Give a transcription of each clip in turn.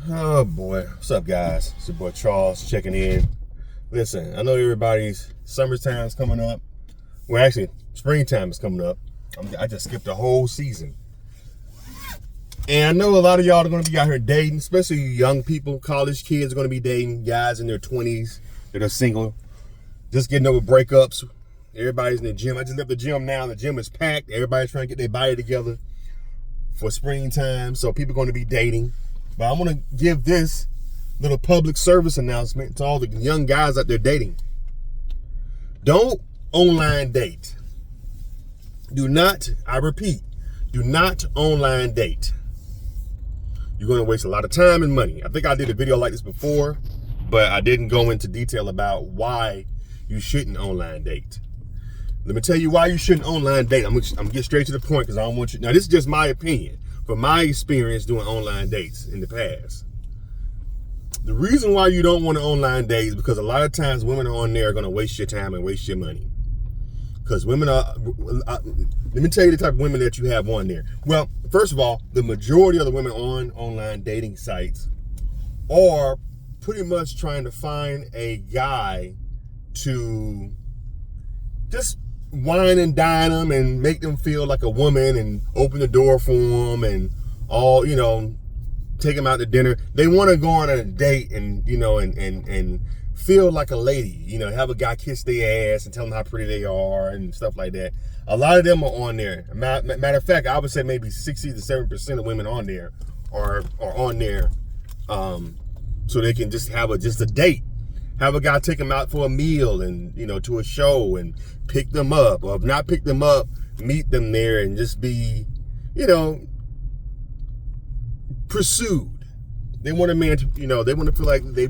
Oh boy, what's up, guys? It's your boy Charles checking in. Listen, I know everybody's summertime is coming up. Well, actually, springtime is coming up. I just skipped a whole season. And I know a lot of y'all are going to be out here dating, especially young people. College kids are going to be dating guys in their 20s that are single, just getting over breakups. Everybody's in the gym. I just left the gym now. The gym is packed. Everybody's trying to get their body together for springtime. So people are going to be dating. But I'm going to give this little public service announcement to all the young guys out there dating. Don't online date. Do not, I repeat, do not online date. You're going to waste a lot of time and money. I think I did a video like this before, but I didn't go into detail about why you shouldn't online date. Let me tell you why you shouldn't online date. I'm going to get straight to the point because I don't want you. Now, this is just my opinion from my experience doing online dates in the past. The reason why you don't want to online date is because a lot of times women on there are going to waste your time and waste your money. Because women are, let me tell you the type of women that you have on there. Well, first of all, the majority of the women on online dating sites are pretty much trying to find a guy to just wine and dine them and make them feel like a woman and open the door for them and all, take them out to dinner. They want to go on a date and, and feel like a lady, have a guy kiss their ass and tell them how pretty they are and stuff like that. A lot of them are on there. Matter of fact, I would say maybe 60 to 7% of women on there are on there so they can just have a date. Have a guy take them out for a meal and, to a show and pick them up. Or if not pick them up, meet them there and just be, pursued. They want a man to, they want to feel like they,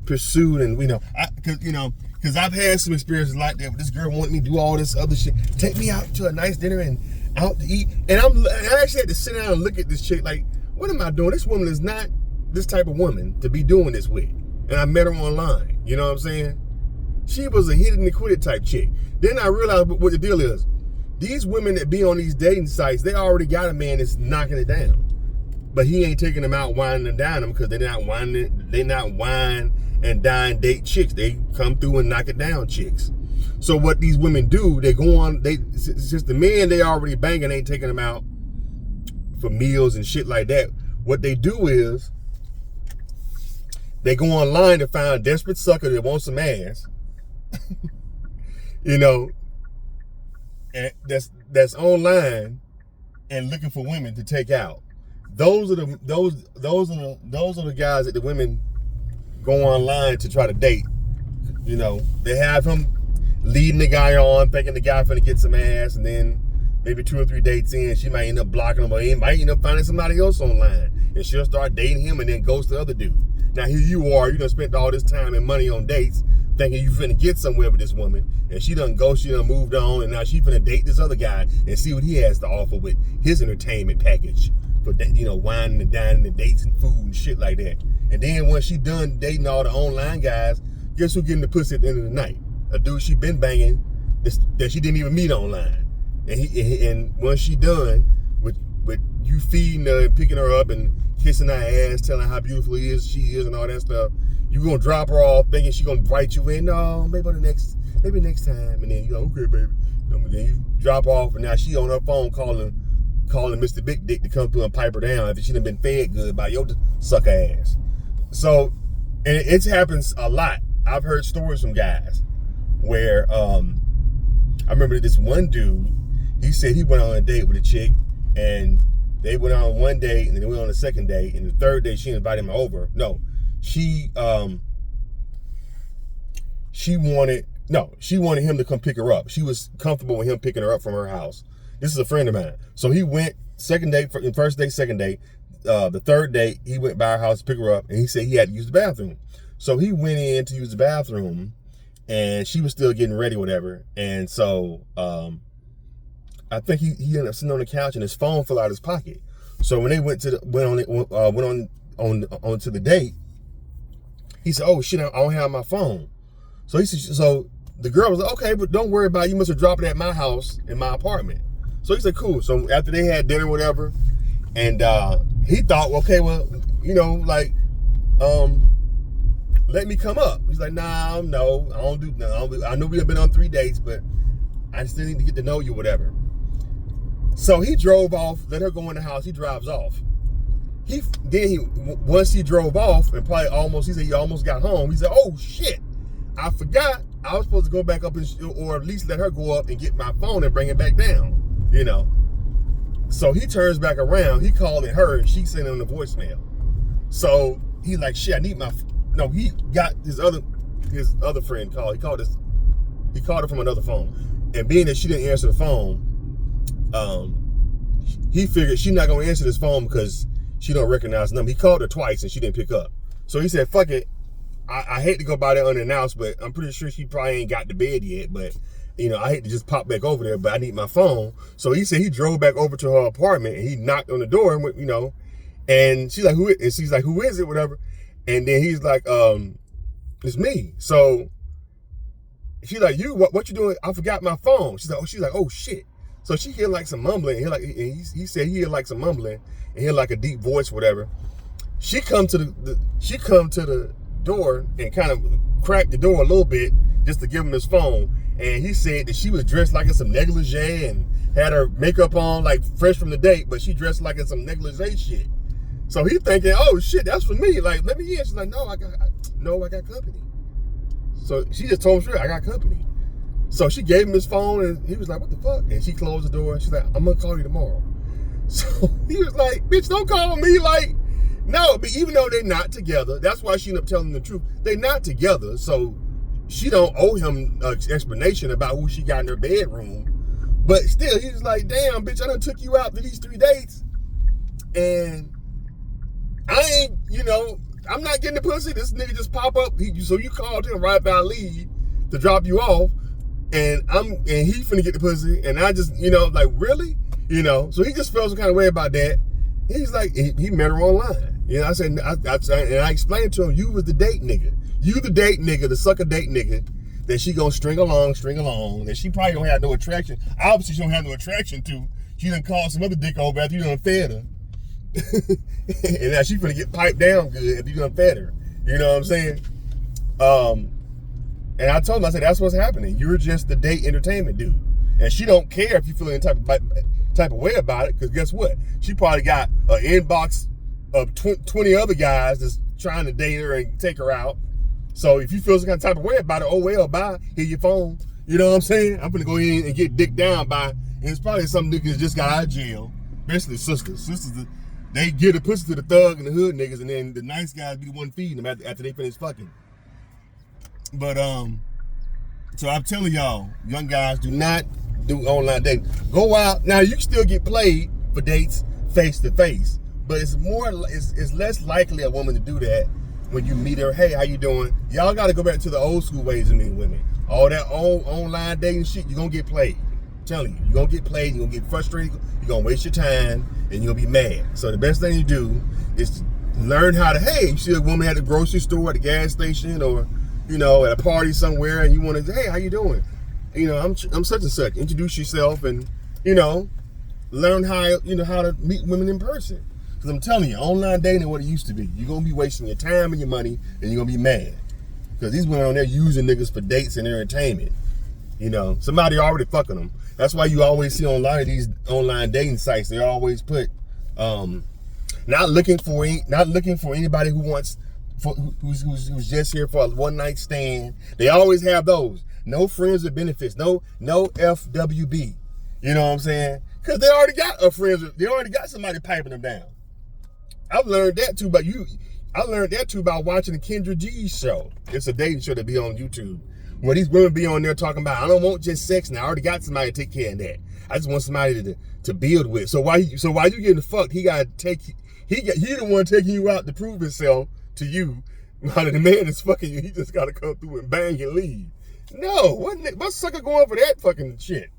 pursued and, because I've had some experiences like that. This girl wanted me to do all this other shit. Take me out to a nice dinner and out to eat. And I actually had to sit down and look at this chick like, what am I doing? This woman is not this type of woman to be doing this with. And I met her online. You know what I'm saying? She was a hit and quit it type chick. Then I realized what the deal is. These women that be on these dating sites, they already got a man that's knocking it down. But he ain't taking them out whining and dining them because they're not wine and dine date chicks. They come through and knock it down chicks. So what these women do, they go on, since the men they already banging ain't taking them out for meals and shit like that, what they do is they go online to find a desperate sucker that wants some ass, and that's online and looking for women to take out. Those are the guys that the women go online to try to date. They have him leading the guy on, thinking the guy finna get some ass, and then maybe 2 or 3 dates in, she might end up blocking him, or he might end up finding somebody else online, and she'll start dating him and then ghost the other dude. Now here you are, you done spent all this time and money on dates, thinking you finna get somewhere with this woman, and she done moved on, and now she finna date this other guy and see what he has to offer with his entertainment package for wine and dining and dates and food and shit like that. And then once she done dating all the online guys, guess who getting the pussy at the end of the night? A dude she been banging that she didn't even meet online. And once she done with you feeding her and picking her up and kissing her ass, telling her how beautiful she is and all that stuff, you gonna drop her off thinking she gonna invite you in. No, maybe next time. And then you go, okay, baby. And then you drop off, and now she on her phone calling Mr. Big Dick to come through and pipe her down after she done been fed good by your sucker ass. So, and it happens a lot. I've heard stories from guys where I remember this one dude. He said he went on a date with a chick, and they went on one date, and then they went on a second date, and the third day she invited him over. No, she wanted him to come pick her up. She was comfortable with him picking her up from her house. This is a friend of mine. So he went second date, first date, second date. The third date, he went by her house to pick her up, and he said he had to use the bathroom. So he went in to use the bathroom, and she was still getting ready, whatever. And so I think he ended up sitting on the couch, and his phone fell out of his pocket. So when they went on to the date, he said, "Oh shit, I don't have my phone." So the girl was like, "Okay, but don't worry about it. You must have dropped it at my house in my apartment." So he said, "Cool." So after they had dinner, whatever, and he thought, okay, well, let me come up. He's like, nah, no, I don't do nothing. I know we have been on 3 dates, but I still need to get to know you, whatever. So he drove off, let her go in the house. He drives off. Once he drove off and he said he almost got home. He said, oh shit, I forgot I was supposed to go back up or at least let her go up and get my phone and bring it back down, So he turns back around. He calling her and she sent him the voicemail. So he's like, shit, I need he got his other friend called. He called her from another phone. And being that she didn't answer the phone, he figured she's not gonna answer this phone because she don't recognize the number. He called her twice and she didn't pick up. So he said, fuck it. I hate to go by there unannounced, but I'm pretty sure she probably ain't got to bed yet. But, I hate to just pop back over there, but I need my phone. So he said he drove back over to her apartment and he knocked on the door and and she's like, and she's like, who is it? Whatever. And then he's like, it's me. So she's like, what you doing? I forgot my phone. She's like, oh shit. So she hear like some mumbling. He said he hear like some mumbling and hear like a deep voice, whatever. She come to the door and kind of cracked the door a little bit just to give him his phone. And he said that she was dressed like in some negligee and had her makeup on like fresh from the date, but she dressed like in some negligee shit. So he thinking, oh shit, that's for me. Like, let me in. She's like, no, I got company. So she just told him straight, I got company. So she gave him his phone and he was like, what the fuck? And she closed the door and she's like, I'm gonna call you tomorrow. So he was like, bitch, don't call me. Like, no, but even though they're not together, that's why she ended up telling the truth. They're not together, so she don't owe him an explanation about who she got in her bedroom. But still, he was like, damn, bitch, I done took you out to these 3 dates. And I ain't, I'm not getting the pussy. This nigga just pop up. So you called him right by leave to drop you off. And he finna get the pussy. And I just, like, really? So he just felt some kind of way about that. He's like, he met her online. I said, and I explained to him, you was the date nigga. You the date nigga, the sucker date nigga that she gonna string along, that she probably don't have no attraction. Obviously, she don't have no attraction to. She done called some other dick over after you done fed her. And now she finna get piped down good if you done fed her. You know what I'm saying? And I told him, I said, that's what's happening. You're just the date entertainment dude. And she don't care if you feel any type of way about it, because guess what? She probably got an inbox of 20 other guys that's trying to date her and take her out. So if you feel some kind of type of way about it, oh well, bye. Here's your phone. You know what I'm saying? I'm gonna go in and get dicked down by, and it's probably some niggas just got out of jail. Basically sisters. They give the pussy to the thug and the hood niggas, and then the nice guys be the one feeding them after they finish fucking. But so I'm telling y'all, young guys, do not do online dating. Go out. Now you can still get played for dates face to face, but it's less likely a woman to do that when you meet her. Hey, how you doing? Y'all got to go back to the old school ways of meeting women. All that old online dating shit, you're gonna get played. I'm telling you, you're gonna get played, you're gonna get frustrated, you're gonna waste your time, and you're gonna be mad. So the best thing you do is learn how to, hey, you see a woman at the grocery store, at the gas station, or at a party somewhere, and you want to, hey, how you doing? I'm such and such. Introduce yourself, and learn how to meet women in person. Because I'm telling you, online dating is what it used to be. You're gonna be wasting your time and your money, and you're gonna be mad because these women on there using niggas for dates and entertainment. Somebody already fucking them. That's why you always see on a lot of these online dating sites, they always put not looking for anybody who wants. Who's just here for a one night stand. They always have those. No friends with benefits. No FWB. You know what I'm saying? Because they already got they already got somebody piping them down. I've learned that too by watching the Kendra G show. It's a dating show that be on YouTube. Where these women be on there talking about, I don't want just sex now. I already got somebody to take care of that. I just want somebody to build with. So while you getting fucked, he the one taking you out to prove himself to you. While the man is fucking you, he just gotta come through and bang and leave. No, what sucker going for that fucking shit?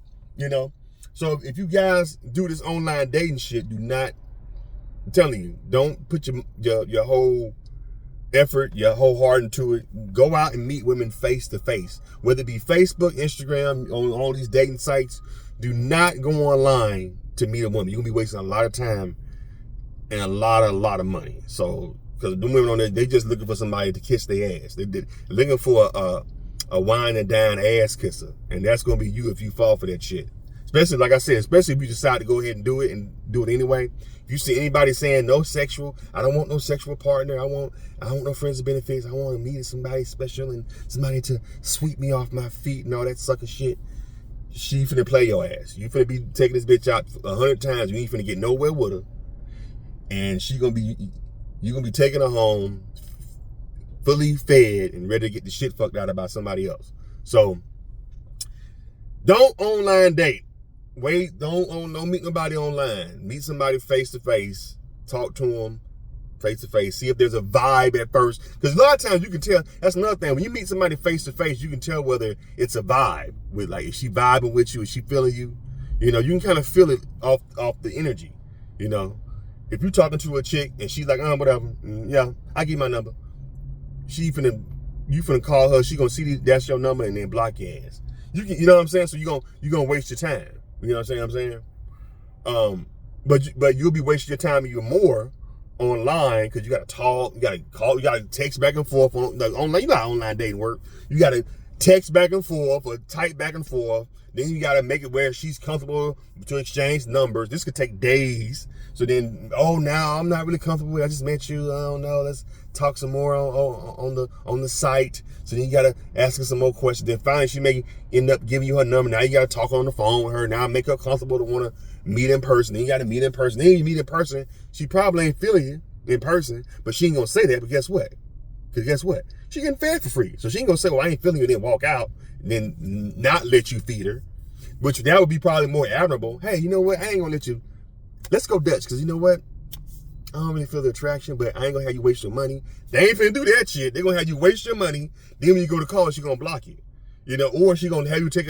So if you guys do this online dating shit, do not, I'm telling you, don't put your whole effort, your whole heart into it. Go out and meet women face to face, whether it be Facebook, Instagram, on all these dating sites. Do not go online to meet a woman. You're gonna be wasting a lot of time and a lot of money. So, because the women on there, they just looking for somebody to kiss their ass. They're looking for a wine and dine ass kisser, and that's gonna be you if you fall for that shit. Especially, like I said, especially if you decide to go ahead and do it anyway. If you see anybody saying no sexual, I don't want no sexual partner, I want no friends with benefits, I want to meet somebody special and somebody to sweep me off my feet and all that sucker shit, she finna play your ass. You finna be taking this bitch out 100 times, you ain't finna get nowhere with her. And you're gonna be taking her home fully fed and ready to get the shit fucked out about somebody else. So don't online date. Don't meet nobody online. Meet somebody face to face. Talk to them face to face. See if there's a vibe at first. Because a lot of times you can tell. That's another thing. When you meet somebody face to face, you can tell whether it's a vibe. With like, is she vibing with you? Is she feeling you? You know, you can kind of feel it off the energy. You know, if you're talking to a chick and she's like, whatever. Yeah, I give my number. You finna call her. She gonna see that's your number and then block your ass. You know what I'm saying? So you gonna waste your time. You know what I'm saying? But you'll be wasting your time even more online because you gotta talk, you gotta call, you gotta text back and forth on online. You know how online dating work. You gotta text back and forth or type back and forth. Then you gotta make it where she's comfortable to exchange numbers. This could take days. So then, now I'm not really comfortable. I just met you. I don't know. Let's talk some more on the site. So then you gotta ask her some more questions. Then finally she may end up giving you her number. Now you gotta talk on the phone with her. Now make her comfortable to want to meet in person. Then you gotta meet in person. Then you meet in person. She probably ain't feeling you in person, but she ain't gonna say that. But guess what? Because guess what? She getting fed for free. So she ain't gonna say, well, I ain't feeling you, and then walk out and then not let you feed her. Which that would be probably more admirable. Hey, you know what? I ain't gonna let you. Let's go Dutch, because you know what? I don't really feel the attraction, but I ain't gonna have you waste your money. They ain't finna do that shit. They gonna have you waste your money. Then when you go to call, she gonna block you. You know, or she gonna have you take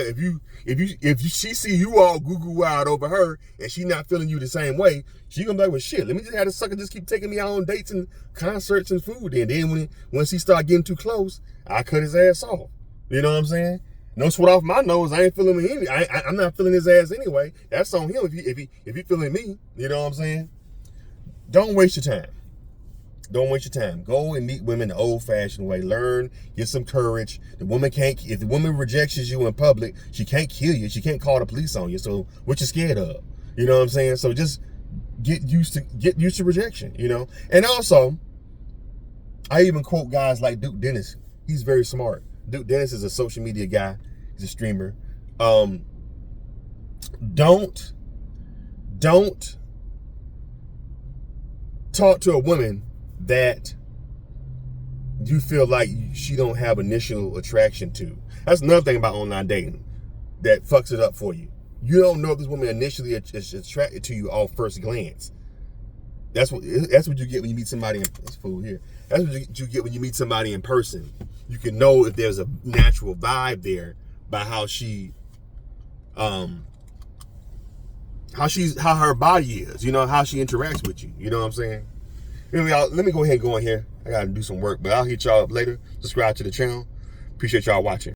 she see you all goo wild over her and she not feeling you the same way, she gonna be like, well shit, let me just have this sucker just keep taking me out on dates and concerts and food. And then when she start getting too close, I cut his ass off. You know what I'm saying? No sweat off my nose. I ain't feeling me. I'm not feeling his ass anyway. That's on him if he feeling me. You know what I'm saying? Don't waste your time. Don't waste your time. Go and meet women the old-fashioned way. Learn, get some courage. If the woman rejects you in public, she can't kill you. She can't call the police on you. So what you scared of? You know what I'm saying? So just get used to rejection. You know. And also, I even quote guys like Duke Dennis. He's very smart. Duke Dennis is a social media guy. He's a streamer. Don't talk to a woman that you feel like she don't have initial attraction to. That's another thing about online dating that fucks it up for you. You don't know if this woman initially is attracted to you off first glance. That's what you get when you meet somebody in this fool here. That's what you get when you meet somebody in person. You can know if there's a natural vibe there by how her body is, you know, how she interacts with you. You know what I'm saying? Anyway, let me go ahead and go in here. I gotta do some work, but I'll hit y'all up later. Subscribe to the channel. Appreciate y'all watching.